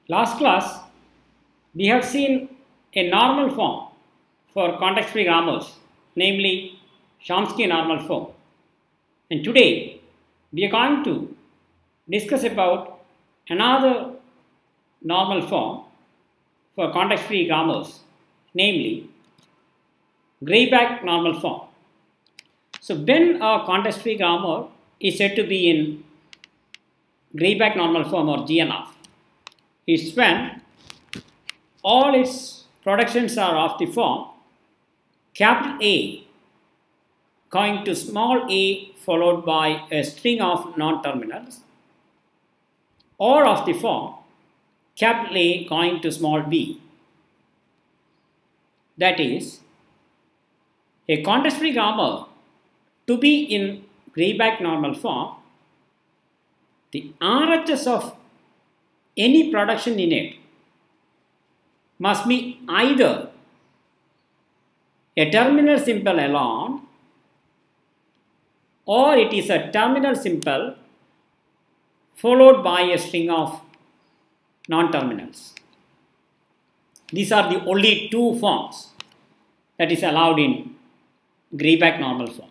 Last class, we have seen a normal form for context-free grammars, namely Chomsky normal form. And today, we are going to discuss about another normal form for context-free grammars, namely Greibach normal form. So when a context-free grammar is said to be in Greibach normal form or GNF, it's when all its productions are of the form capital A going to small a followed by a string of non-terminals, or of the form capital A going to small b. That is, a context-free grammar to be in Greibach normal form, the RHS of any production in it must be either a terminal simple alone, or it is a terminal simple followed by a string of non-terminals. These are the only two forms that is allowed in Greibach normal form.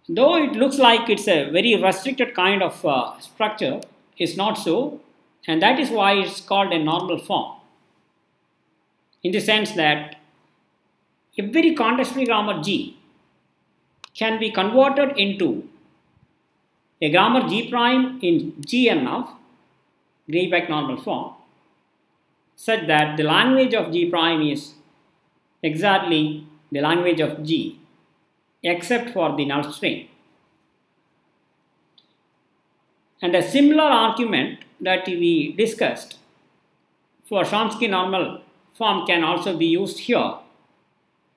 Though it looks like it's a very restricted kind of structure, it's not so, and that is why it's called a normal form. In the sense that every context-free grammar G can be converted into a grammar G prime in GNF, Greibach normal form, such that the language of G prime is exactly the language of G, except for the null string. And a similar argument that we discussed for Chomsky normal form can also be used here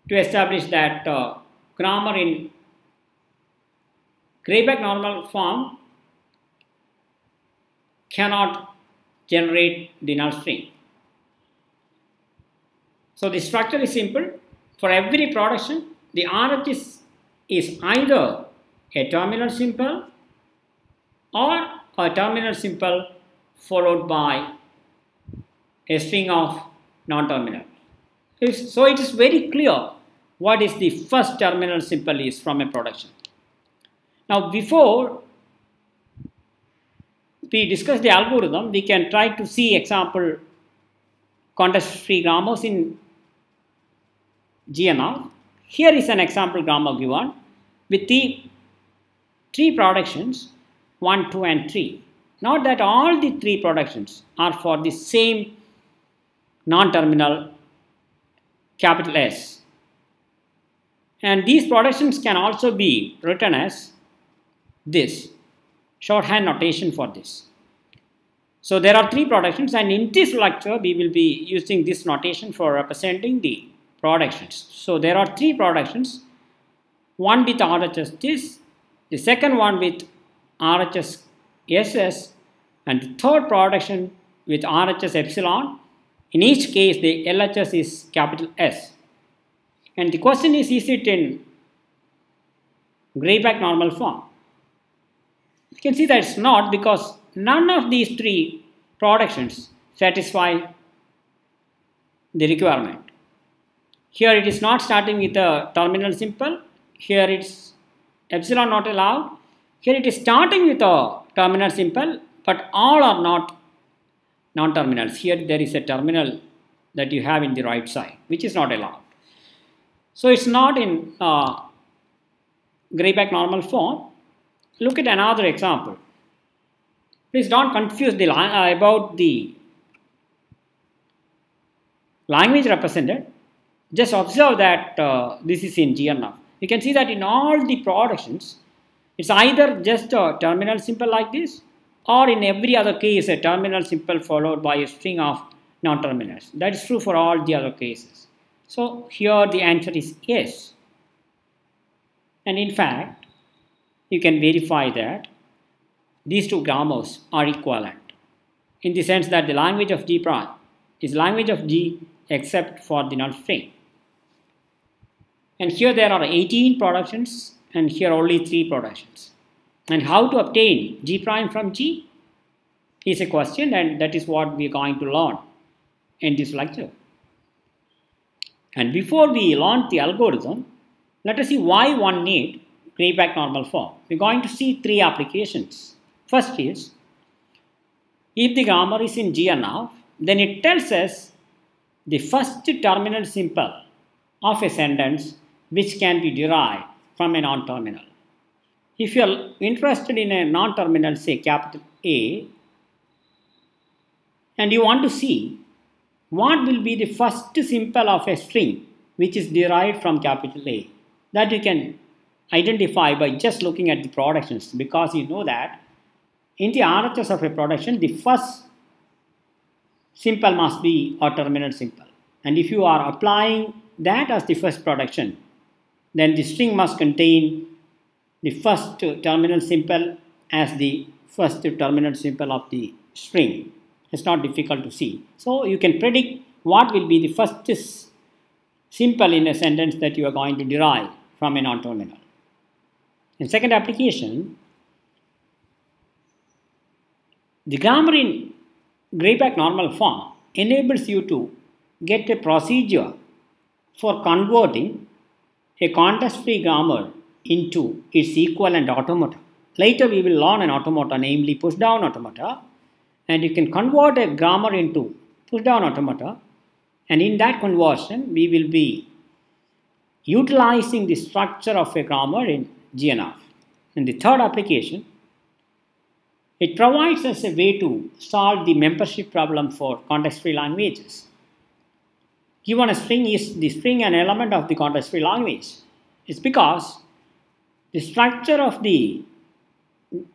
to establish that grammar in Greibach normal form cannot generate the null string. So the structure is simple. For every production, the RHS is either a terminal simple or a terminal simple followed by a string of non-terminal. So it is very clear what is the first terminal simple is from a production. Now before we discuss the algorithm, we can try to see example context-free grammars in GNF. Here is an example grammar given with the three productions 1, 2 and 3. Not that all the three productions are for the same non-terminal capital S. And these productions can also be written as this, shorthand notation for this. So there are three productions, and in this lecture we will be using this notation for representing the productions. So there are three productions, one with RHS this, the second one with RHS SS, and the third production with RHS epsilon. In each case the LHS is capital S. And the question is it in Greibach normal form? You can see that it's not, because none of these three productions satisfy the requirement. Here it is not starting with a terminal simple, here it's epsilon not allowed, here it is starting with a terminal simple, but all are not non-terminals. Here there is a terminal that you have in the right side, which is not allowed. So it's not in Greibach normal form. Look at another example. Please don't confuse the about the language represented. Just observe that this is in GNF. You can see that in all the productions, it's either just a terminal simple like this, or in every other case a terminal simple followed by a string of non-terminals. That is true for all the other cases. So here the answer is yes. And in fact, you can verify that these two grammars are equivalent, in the sense that the language of G prime is language of G except for the null string. And here there are 18 productions, and here only 3 productions. And how to obtain G prime from G? is a question, and that is what we are going to learn in this lecture. And before we learn the algorithm, let us see why one need Grayback normal form. We are going to see three applications. First is, if the grammar is in GNF, then it tells us the first terminal symbol of a sentence which can be derived from a non-terminal. If you are interested in a non-terminal, say capital A, and you want to see what will be the first symbol of a string which is derived from capital A, that you can identify by just looking at the productions, because you know that in the RHS of a production, the first symbol must be a terminal symbol. And if you are applying that as the first production, then the string must contain the first terminal symbol as the first terminal symbol of the string. It's not difficult to see. So you can predict what will be the first symbol in a sentence that you are going to derive from a non-terminal. In second application, the grammar in Grayback normal form enables you to get a procedure for converting a context-free grammar into its equivalent automata. Later we will learn an automata, namely push-down automata, and you can convert a grammar into push-down automata, and in that conversion we will be utilizing the structure of a grammar in GNF. In the third application, it provides us a way to solve the membership problem for context-free languages. Given a string, is the string an element of the context-free language? It's because the structure of the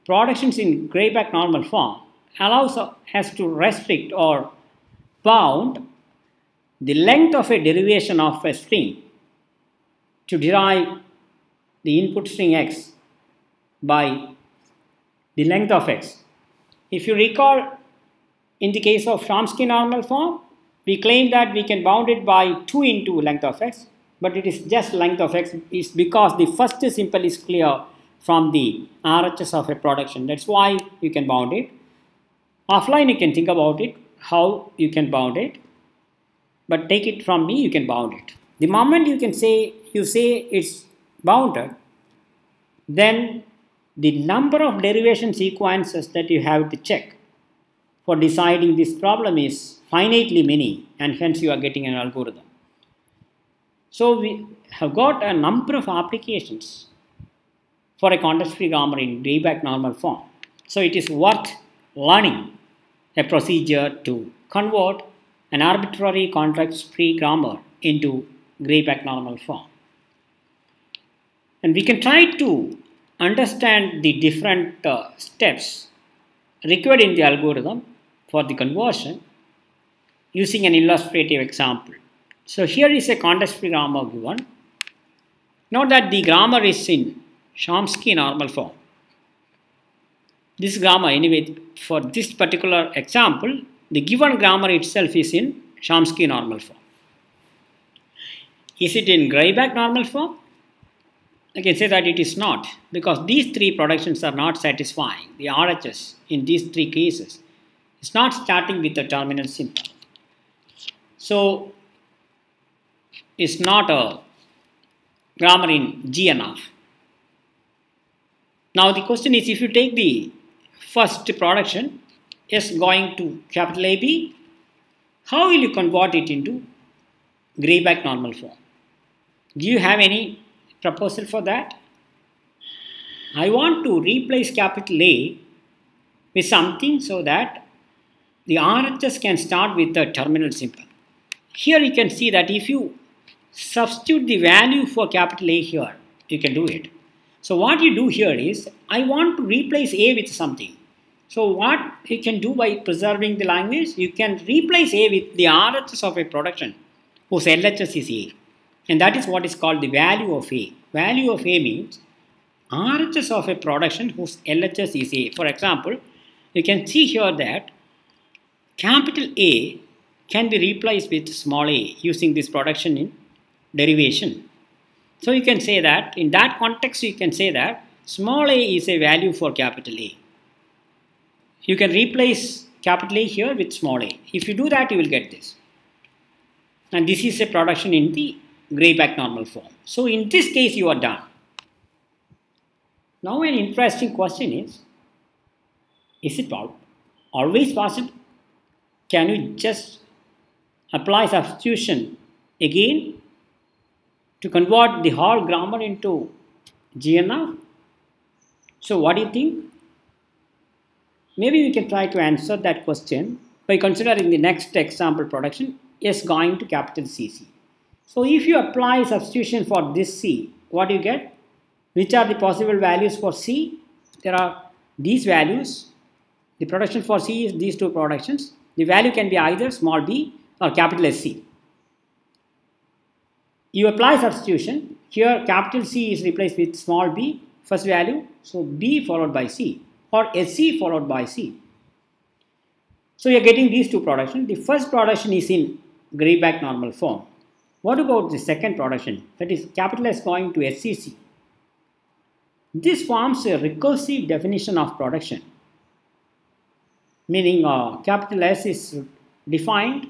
productions in Grayback normal form allows us to restrict or bound the length of a derivation of a string to derive the input string x by the length of x. If you recall, in the case of Chomsky normal form, we claim that we can bound it by 2 into length of x, but it is just length of x is because the first symbol is clear from the RHS of a production. That's why you can bound it. Offline you can think about it, how you can bound it, but take it from me, you can bound it. The moment you say it's bounded, then the number of derivation sequences that you have to check for deciding this problem is finitely many, and hence you are getting an algorithm. So we have got a number of applications for a context-free grammar in Grayback normal form. So it is worth learning a procedure to convert an arbitrary context-free grammar into Grayback normal form. And we can try to understand the different steps required in the algorithm for the conversion using an illustrative example. So here is a context-free grammar given. Note that the grammar is in Chomsky normal form. This grammar, anyway, for this particular example, the given grammar itself is in Chomsky normal form. Is it in Grayback normal form? I can say that it is not, because these three productions are not satisfying. The RHS in these three cases is not starting with a terminal symbol. So it's not a grammar in GNF. Now the question is, if you take the first production S going to capital AB, how will you convert it into Grayback normal form? Do you have any proposal for that? I want to replace capital A with something so that the RHS can start with a terminal symbol. Here you can see that if you substitute the value for capital A here, you can do it. So what you do here is, I want to replace A with something. So what you can do by preserving the language, you can replace A with the RHS of a production whose LHS is A. And that is what is called the value of A. Value of A means RHS of a production whose LHS is A. For example, you can see here that capital A can be replaced with small a using this production in derivation. So you can say that in that context you can say that small a is a value for capital A. you can replace capital A here with small a. If you do that, you will get this. And this is a production in the Greibach normal form. So in this case, you are done. Now an interesting question is it always possible? Can you just apply substitution again to convert the whole grammar into GNR? So what do you think? Maybe we can try to answer that question by considering the next example production S going to capital CC. So if you apply substitution for this C, what do you get? Which are the possible values for C? There are these values. The production for C is these two productions. The value can be either small b or capital SC. You apply substitution. Here capital C is replaced with small b, first value. So B followed by C, or SC followed by C. So you are getting these two productions. The first production is in Greibach normal form. What about the second production? That is capital S going to SCC. This forms a recursive definition of production, meaning capital S is defined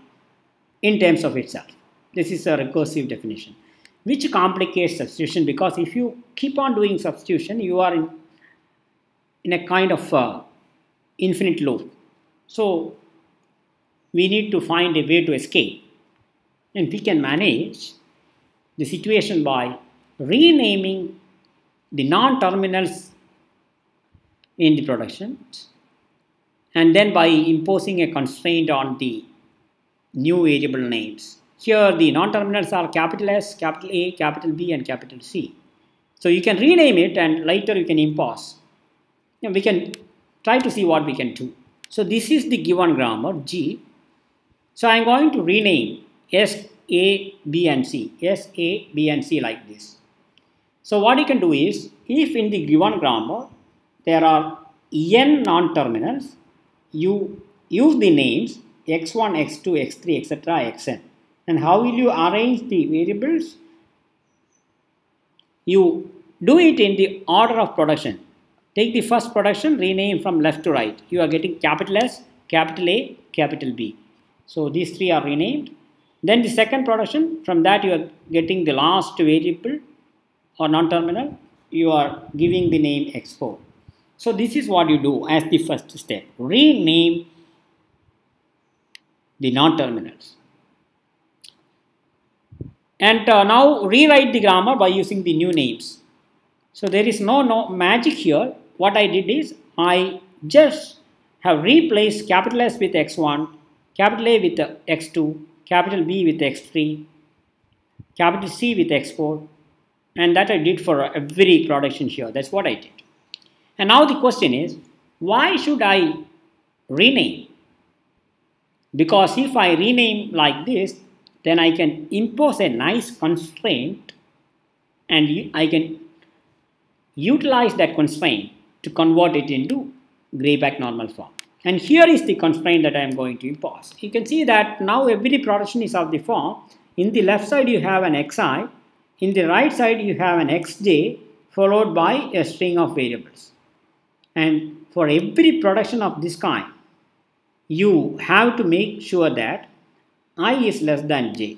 in terms of itself. This is a recursive definition, which complicates substitution, because if you keep on doing substitution, you are in a kind of infinite loop. So we need to find a way to escape, and we can manage the situation by renaming the non-terminals in the productions, and then by imposing a constraint on the new variable names. Here the non-terminals are capital S, capital A, capital B and capital C. So you can rename it and later you can impose. And we can try to see what we can do. So this is the given grammar G. So I am going to rename S, A, B and C. S, A, B and C like this. So what you can do is, if in the given grammar there are n non-terminals, you use the names x1, x2, x3, etc., xn. And how will you arrange the variables? You do it in the order of production. Take the first production, rename from left to right. You are getting capital S, capital A, capital B. So these three are renamed. Then the second production, from that you are getting the last variable or non-terminal, you are giving the name x4. So this is what you do as the first step. Rename the non-terminals. And now rewrite the grammar by using the new names. So there is no magic here. What I did is, I just have replaced capital S with x1, capital A with x2, capital B with x3, capital C with x4, and that I did for every production here. That's what I did. And now the question is, why should I rename? Because if I rename like this, then I can impose a nice constraint and I can utilize that constraint to convert it into Greibach normal form. And here is the constraint that I am going to impose. You can see that now every production is of the form. In the left side you have an xi, in the right side you have an xj followed by a string of variables. And for every production of this kind, you have to make sure that I is less than j.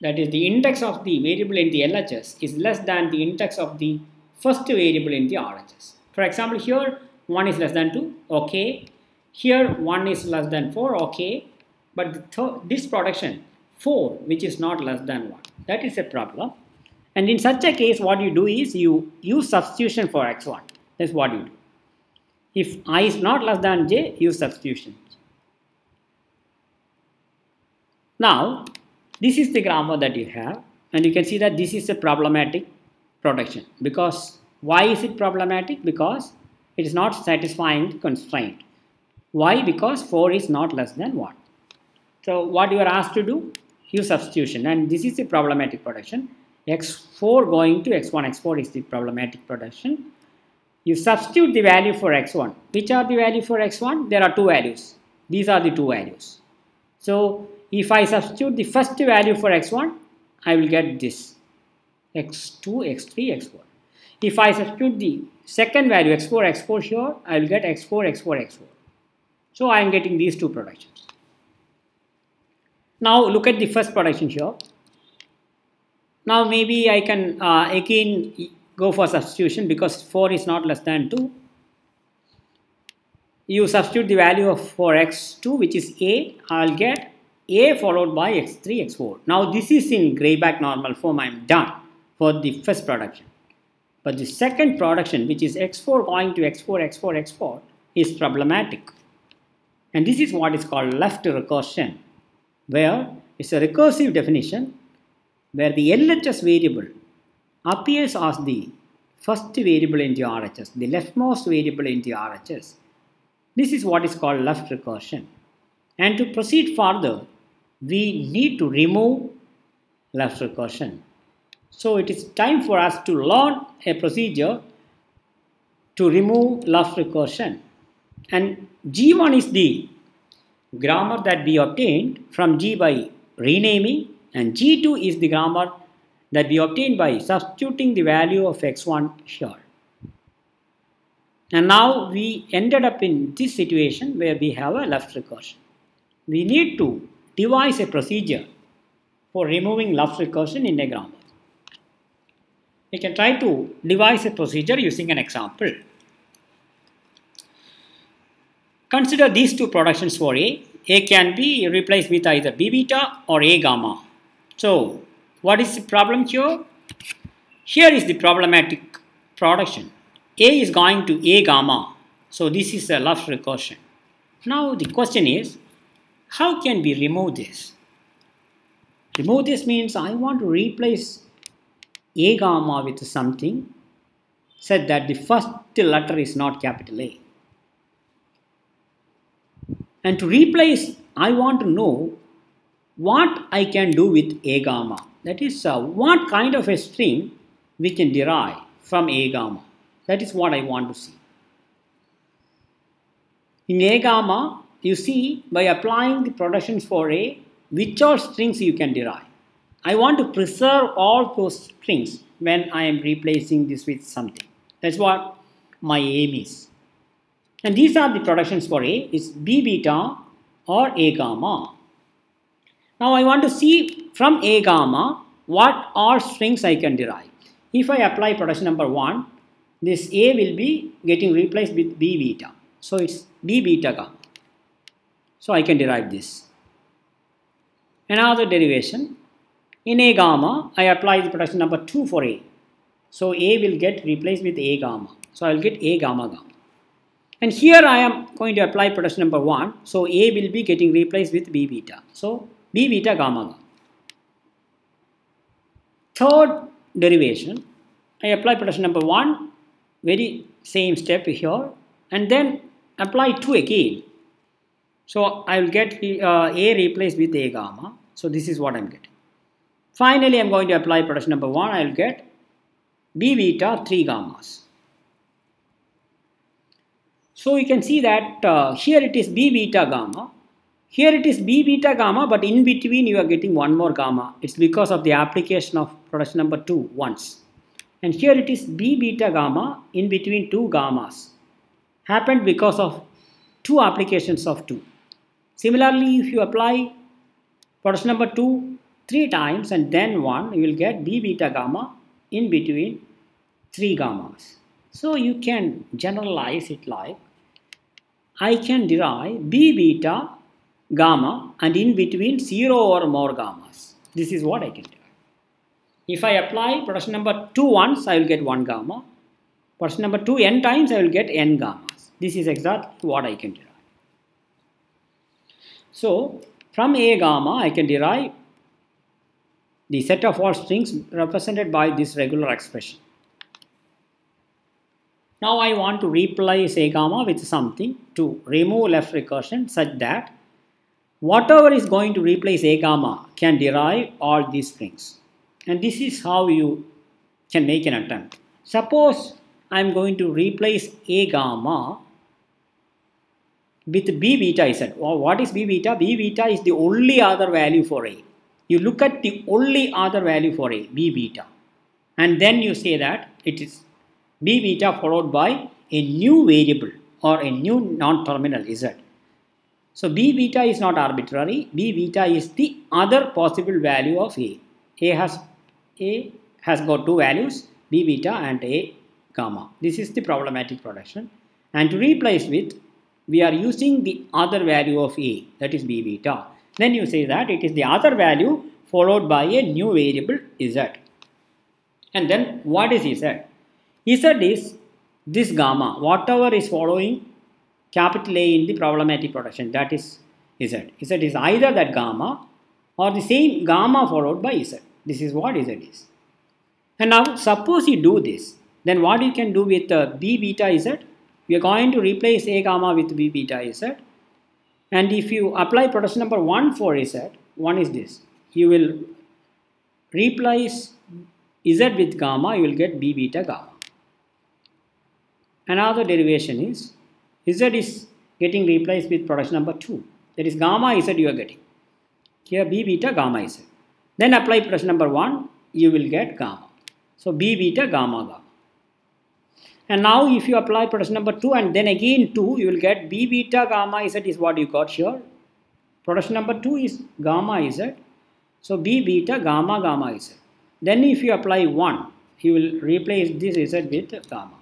That is, the index of the variable in the LHS is less than the index of the first variable in the RHS. For example, here 1 is less than 2, okay. Here 1 is less than 4, okay. But this production 4, which is not less than 1, that is a problem. And in such a case, what you do is you use substitution for x1. That's what you do. If I is not less than j, use substitution. Now, this is the grammar that you have, and you can see that this is a problematic production. Because why is it problematic? Because it is not satisfying the constraint. Why? Because 4 is not less than 1. So what you are asked to do? Use substitution, and this is a problematic production. x4 going to x1, x4 is the problematic production. You substitute the value for x1. Which are the value for x1? There are two values. These are the two values. So if I substitute the first value for x1, I will get this x2, x3, x4. If I substitute the second value x4, x4 here, I will get x4, x4, x4. So I am getting these two productions. Now look at the first production here. Now maybe I can again go for substitution because 4 is not less than 2. You substitute the value of for x2, which is a, I will get a followed by x3, x4. Now this is in Greibach normal form. I am done for the first production. But the second production, which is x4 going to x4, x4, x4, is problematic. And this is what is called left recursion, where it's a recursive definition where the LHS variable appears as the first variable in the RHS, the leftmost variable in the RHS. This is what is called left recursion. And to proceed further, we need to remove left recursion. So it is time for us to learn a procedure to remove left recursion. And G1 is the grammar that we obtained from G by renaming, and G2 is the grammar that we obtained by substituting the value of x1 here. And now we ended up in this situation where we have a left recursion. We need to devise a procedure for removing left recursion in a grammar. We can try to devise a procedure using an example. Consider these two productions for A. A can be replaced with either B beta or A gamma. So, what is the problem here? Here is the problematic production. A is going to A gamma. So, this is a left recursion. Now, the question is, how can we remove this? Remove this means I want to replace A gamma with something such that the first letter is not capital A. And to replace, I want to know what I can do with A gamma. That is, what kind of a string we can derive from A gamma. That is what I want to see. In A gamma, you see by applying the productions for A, which all strings you can derive. I want to preserve all those strings when I am replacing this with something. That's what my aim is. And these are the productions for A. It's B beta or A gamma. Now I want to see from A gamma what all strings I can derive. If I apply production number 1, this A will be getting replaced with B beta. So it's B beta gamma. So I can derive this. Another derivation. In A gamma, I apply the production number 2 for A. So A will get replaced with A gamma. So I will get A gamma gamma. And here I am going to apply production number 1. So A will be getting replaced with B beta. So B beta gamma gamma. Third derivation, I apply production number 1, very same step here, and then apply 2 again. So I will get A replaced with A gamma. So this is what I am getting. Finally, I am going to apply production number 1. I will get B beta 3 gammas. So you can see that here it is B beta gamma. Here it is B beta gamma, but in between you are getting one more gamma. It's because of the application of production number 2 once. And here it is B beta gamma in between 2 gammas. Happened because of 2 applications of 2. Similarly, if you apply production number 2 3 times and then 1, you will get B beta gamma in between 3 gammas. So you can generalize it like I can derive B beta gamma and in between 0 or more gammas. This is what I can derive. If I apply production number 2 once, I will get 1 gamma. Production number 2 n times, I will get n gammas. This is exactly what I can derive. So from A gamma, I can derive the set of all strings represented by this regular expression. Now I want to replace A gamma with something to remove left recursion such that whatever is going to replace A gamma can derive all these strings. And this is how you can make an attempt. Suppose I am going to replace A gamma with B beta, I said. Well, what is B beta? B beta is the only other value for A. You look at the only other value for A, B beta. And then you say that it is B beta followed by a new variable or a new non-terminal Z. So B beta is not arbitrary. B beta is the other possible value of A. A has got two values, B beta and A gamma. This is the problematic production. And to replace with, we are using the other value of A, that is B beta. Then you say that it is the other value followed by a new variable Z. And then what is Z? Z is this gamma, whatever is following capital A in the problematic production, that is Z. Z is either that gamma or the same gamma followed by Z. This is what Z is. And now suppose you do this, then what you can do with B beta Z? We are going to replace A gamma with B beta Z. And if you apply production number 1 for Z, one is this. You will replace Z with gamma, you will get B beta gamma. Another derivation is Z is getting replaced with production number 2. That is gamma Z you are getting. Here B beta gamma Z. Then apply production number 1, you will get gamma. So B beta gamma gamma. And now if you apply production number 2 and then again 2, you will get B beta gamma Z is what you got here. Production number 2 is gamma Z. So B beta gamma gamma Z. Then if you apply 1, you will replace this Z with gamma.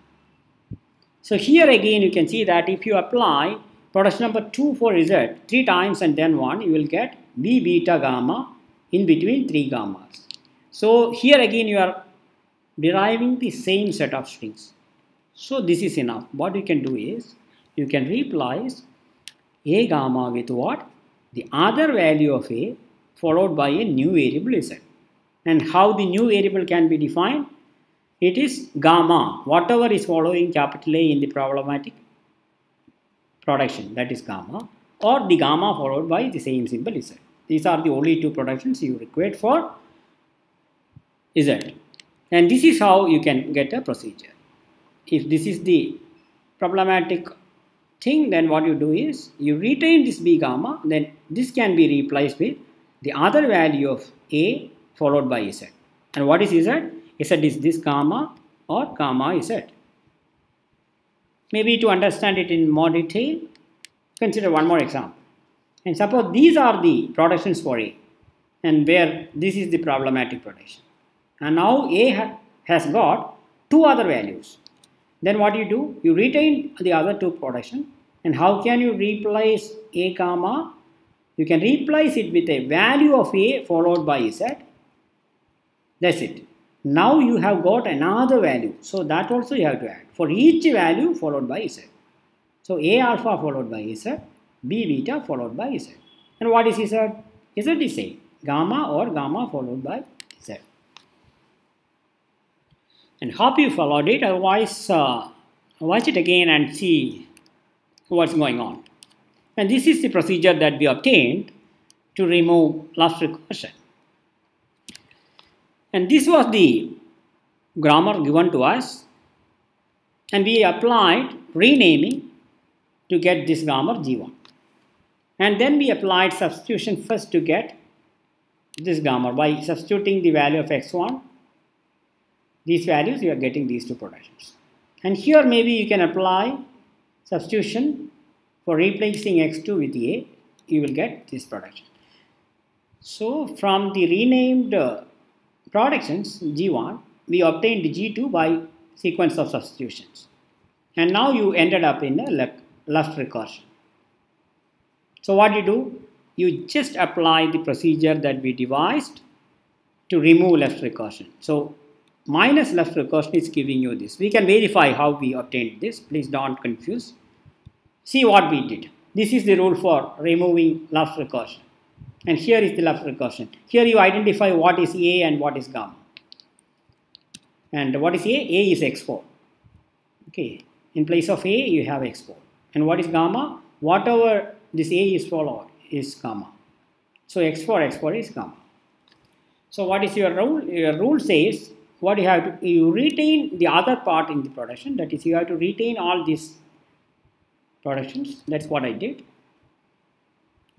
So here again you can see that if you apply production number 2 for Z 3 times and then 1, you will get B beta gamma in between 3 gammas. So here again you are deriving the same set of strings. So this is enough. What you can do is, you can replace A gamma with what? The other value of A followed by a new variable Z. And how the new variable can be defined? It is gamma, whatever is following capital A in the problematic production, that is gamma, or the gamma followed by the same symbol Z. These are the only two productions you require for Z. And this is how you can get a procedure. If this is the problematic thing, then what you do is, you retain this B gamma, then this can be replaced with the other value of A followed by Z. And what is Z? Z is this gamma or gamma Z. Maybe to understand it in more detail, consider one more example. And suppose these are the productions for A, and where this is the problematic production. And now A has got two other values. Then what you do? You retain the other two production. And how can you replace A gamma? You can replace it with a value of A followed by Z. That's it. Now you have got another value. So that also you have to add. For each value followed by Z. So A alpha followed by Z. B beta followed by Z. And what is Z? Z is same. Gamma or gamma followed by Z. And hope you followed it. Otherwise, watch it again and see what's going on. And this is the procedure that we obtained to remove last recursion. And this was the grammar given to us. And we applied renaming to get this grammar G1. And then we applied substitution first to get this grammar by substituting the value of x1. These values, you are getting these two productions. And here maybe you can apply substitution for replacing x2 with A. You will get this production. So from the renamed productions G1, we obtained G2 by sequence of substitutions. And now you ended up in a left recursion. So what you do? You just apply the procedure that we devised to remove left recursion. So minus left recursion is giving you this. We can verify how we obtained this. Please don't confuse. See what we did. This is the rule for removing left recursion. And here is the left recursion. Here you identify what is A and what is gamma. And what is A? A is x4. Okay. In place of A, you have x4. And what is gamma? Whatever this A is followed is gamma. So x4 is gamma. So what is your rule? Your rule says what you have to, you retain the other part in the production. That is, you have to retain all these productions. That's what I did.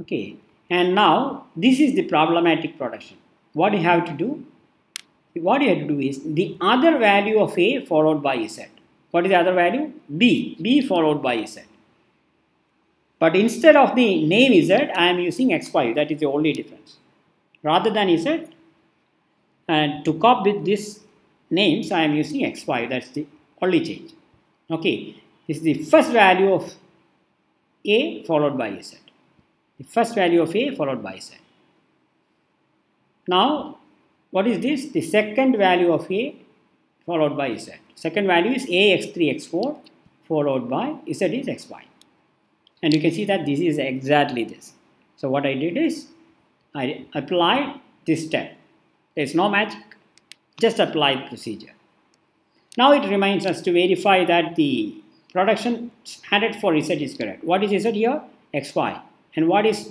Okay. And now this is the problematic production. What you have to do? What you have to do is the other value of A followed by Z. What is the other value? B followed by Z. But instead of the name Z, I am using XY. That is the only difference. Rather than Z, and to cope with these names, I am using XY. That's the only change. Okay, this is the first value of A followed by Z. The first value of A followed by Z. Now, what is this? The second value of A followed by Z. Second value is A x3 x4 followed by Z is xy. And you can see that this is exactly this. So what I did is I applied this step. There is no magic. Just apply the procedure. Now it remains us to verify that the production standard for Z is correct. What is Z here? XY. And what is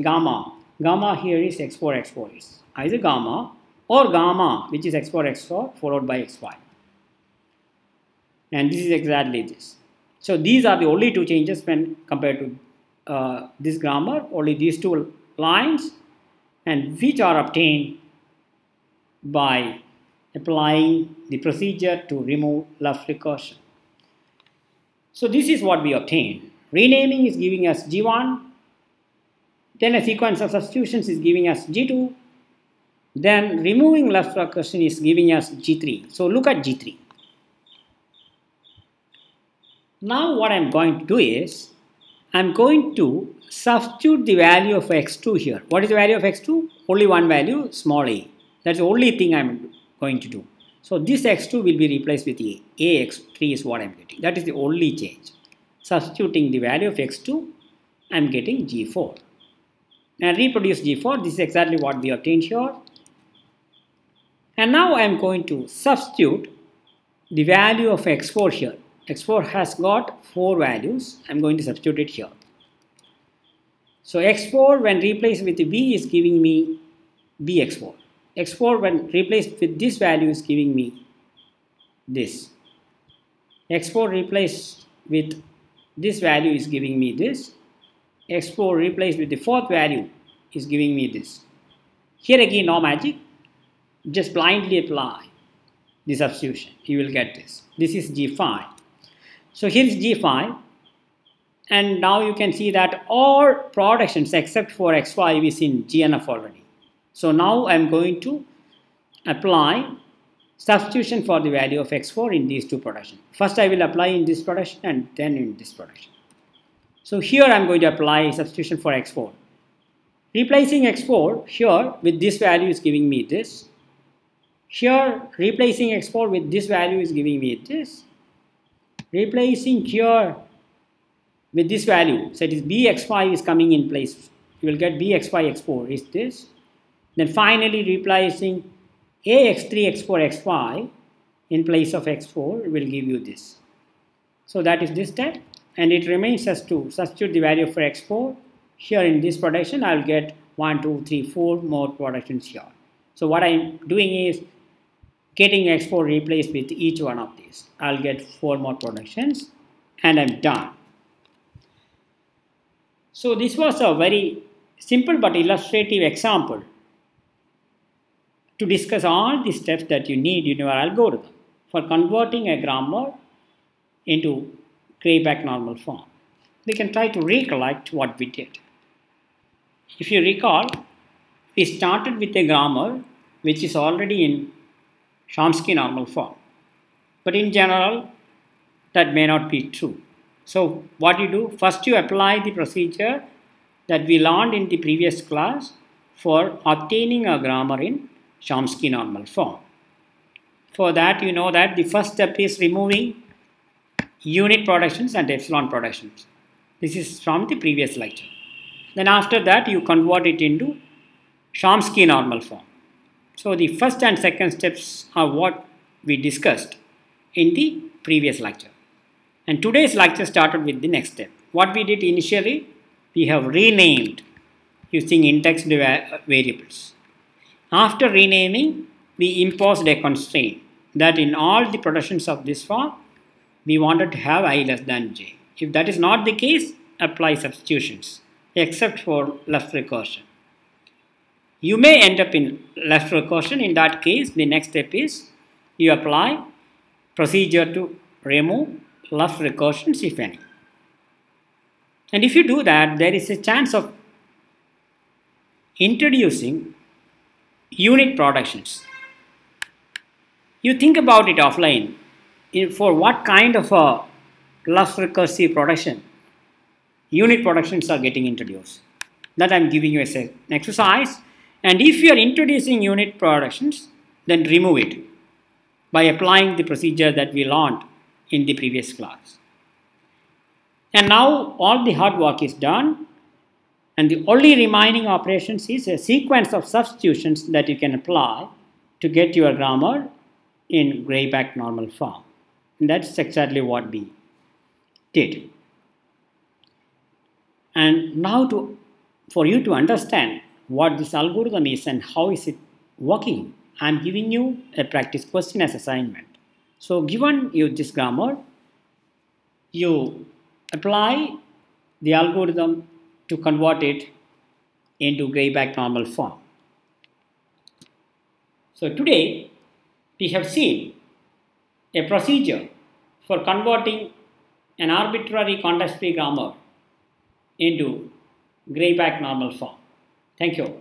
gamma? Gamma here is x4 x4 is either gamma or gamma, which is x4 x4 followed by xy. And this is exactly this. So these are the only two changes when compared to this grammar, only these two lines, and which are obtained by applying the procedure to remove left recursion. So this is what we obtained. Renaming is giving us G1, then a sequence of substitutions is giving us G2, then removing left recursion is giving us G3. So look at G3. Now what I am going to do is, I am going to substitute the value of x2 here. What is the value of x2? Only one value, small a. That's the only thing I am going to do. So this x2 will be replaced with a. Ax3 is what I am getting. That is the only change. Substituting the value of x2, I am getting G4. Now reproduce G4. This is exactly what we obtained here. And now I am going to substitute the value of x4 here. X4 has got 4 values. I am going to substitute it here. So x4 when replaced with b is giving me bx4. x4 when replaced with this value is giving me this. x4 replaced with this value is giving me this. x4 replaced with the fourth value is giving me this. Here again no magic. Just blindly apply the substitution. You will get this. This is G5. So here is G5, and now you can see that all productions except for XY is in GNF already. So now I am going to apply substitution for the value of X4 in these two productions. First I will apply in this production and then in this production. So here I am going to apply substitution for X4. Replacing X4 here with this value is giving me this. Here replacing X4 with this value is giving me this. Replacing here with this value, so it is bxy is coming in place. You will get bxy x4 is this. Then finally replacing ax3 x4 xy in place of x4 will give you this. So that is this step, and it remains us to substitute the value for x4. Here in this production I will get 1, 2, 3, 4 more productions here. So what I am doing is getting x4 replaced with each one of these. I'll get 4 more productions and I'm done. So this was a very simple but illustrative example to discuss all the steps that you need in your algorithm for converting a grammar into Gray-Beck normal form. We can try to recollect what we did. If you recall, we started with a grammar which is already in Chomsky normal form. But in general, that may not be true. So what you do, first you apply the procedure that we learned in the previous class for obtaining a grammar in Chomsky normal form. For that, you know that the first step is removing unit productions and epsilon productions. This is from the previous lecture. Then after that, you convert it into Chomsky normal form. So the first and second steps are what we discussed in the previous lecture. And today's lecture started with the next step. What we did initially, we have renamed using indexed variables. After renaming, we imposed a constraint that in all the productions of this form, we wanted to have I less than j. If that is not the case, apply substitutions, except for left recursion. You may end up in left recursion. In that case, the next step is you apply procedure to remove left recursions if any. And if you do that, there is a chance of introducing unit productions. You think about it offline, for what kind of a less recursive production unit productions are getting introduced. That I am giving you as an exercise. And if you are introducing unit productions, then remove it by applying the procedure that we learned in the previous class. And now all the hard work is done, and the only remaining operations is a sequence of substitutions that you can apply to get your grammar in Grayback normal form. And that's exactly what we did. And now for you to understand what this algorithm is and how is it working, I'm giving you a practice question as assignment. So given you this grammar, you apply the algorithm to convert it into Grayback normal form. So today we have seen a procedure for converting an arbitrary context-free grammar into Grayback normal form. Thank you.